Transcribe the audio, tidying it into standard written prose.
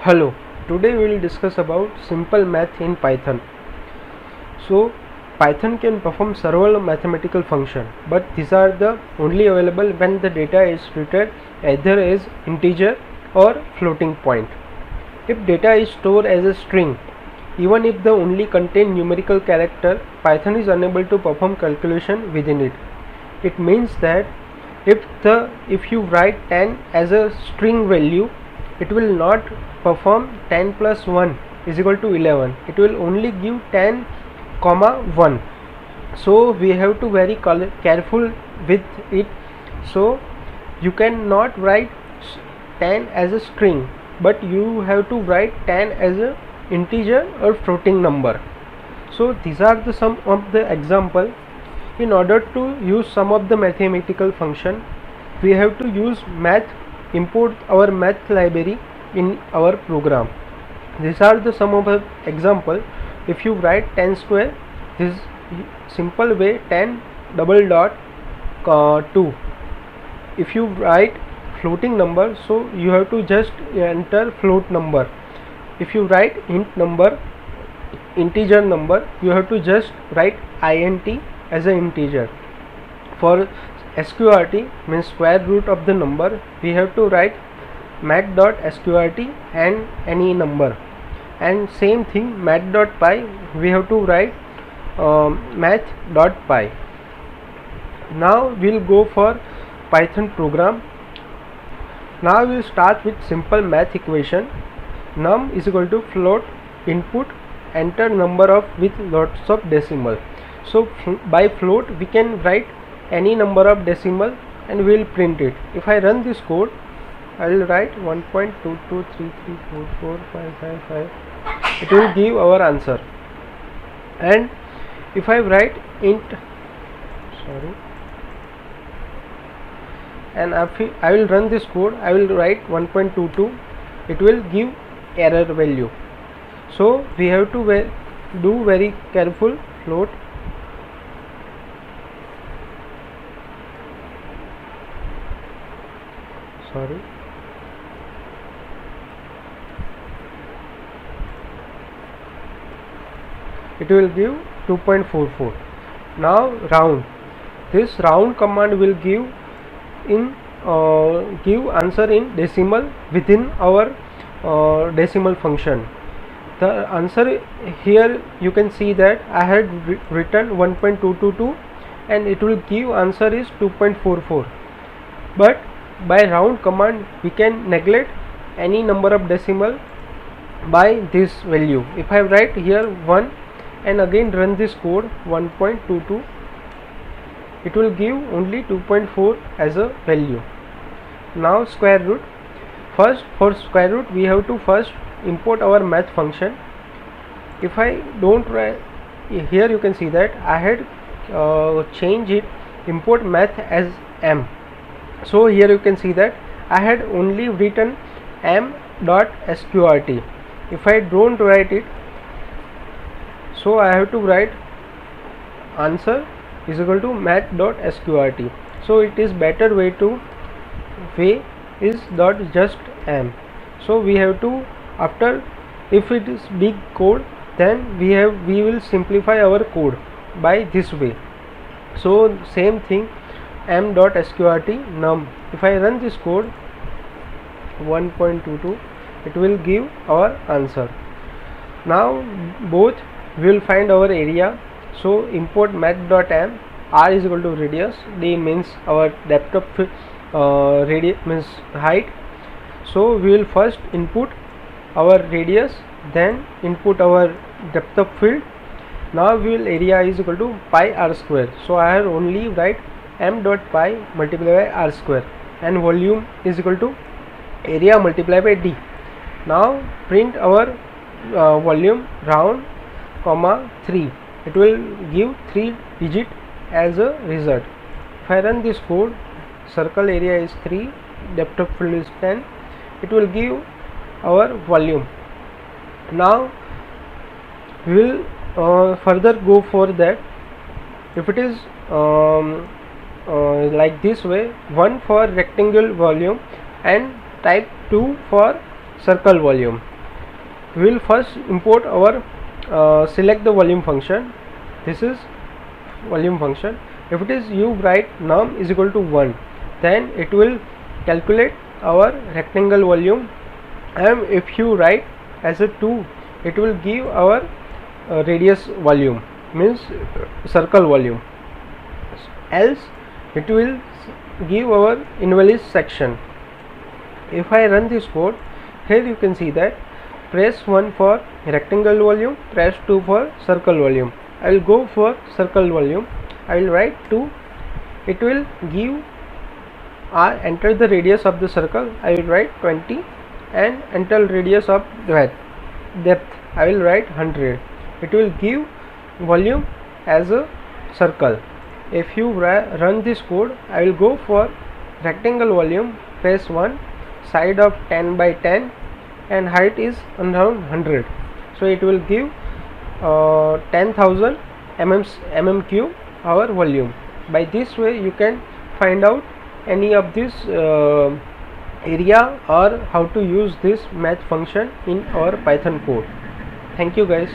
Hello, today we will discuss about simple math in Python. So Python can perform several mathematical functions, but these are the only available when the data is treated either as integer or floating point. If data is stored as a string, even if the only contain numerical character, Python is unable to perform calculation within it. It means that if you write 10 as a string value, it will not perform 10 plus 1 is equal to 11. It will only give 10 comma 1. So we have to very careful with it. So you cannot write 10 as a string, but you have to write 10 as a integer or floating number. So these are the some of the example. In order to use some of the mathematical function, we have to use math, import our math library in our program. These are the some of the example. If you write 10 square, this simple way 10 double dot 2. If you write floating number, so you have to just enter float number. If you write int number, integer number, you have to just write int as an integer. For sqrt means square root of the number, we have to write math.sqrt and any number, and same thing math.py, we have to write math.py. Now we'll go for Python program. Now we'll start with simple math equation. Num is equal to float input enter number of with lots of decimal. So by float we can write any number of decimal and we will print it. If I run this code, I will write 1.223344555. It will give our answer. And if I write int, and I will run this code, I will write 1.22, it will give error value. So we have to do very careful float. It will give 2.44. Now round. This round command will give answer in decimal within our decimal function. The answer here you can see that I had written 1.222 and it will give answer is 2.44. But by round command we can neglect any number of decimal by this value. If I write here 1 and again run this code 1.22, it will give only 2.4 as a value. Now square root. First, for square root we have to first import our math function. If I don't write here, you can see that I had changed it, import math as m. So here you can see that I had only written m.sqrt. If I don't write it, so I have to write answer is equal to math.sqrt. So it is better way is dot just m. So we have to, after, if it is big code, then we will simplify our code by this way. So same thing m.sqrt num. If I run this code 1.22, it will give our answer. Now both we will find our area. So import math.m, r is equal to radius, d means our depth of radius means height. So we will first input our radius, then input our depth of field. Now we will area is equal to pi r square. So I have only write m.pi multiplied by r square, and volume is equal to area multiplied by d. Now print our volume round comma 3. It will give 3 digit as a result. If I run this code, circle area is 3, depth of field is 10, it will give our volume. Now we will further go for that. If it is like this way, 1 for rectangle volume and type 2 for circle volume. we will first import our select the volume function. This is volume function. If it is you write num is equal to 1, then it will calculate our rectangle volume, and if you write as a 2, it will give our radius volume, means circle volume, else it will give our invalid section. If I run this code, here you can see that press 1 for rectangle volume, press 2 for circle volume. I will go for circle volume. I will write 2. It will give enter the radius of the circle. I will write 20, and enter radius of depth. I will write 100. It will give volume as a circle. If you run this code, I will go for rectangle volume, press 1, side of 10 by 10, and height is around 100. So it will give 10,000 mm cube our volume. By this way you can find out any of this area, or how to use this math function in our Python code. Thank you guys.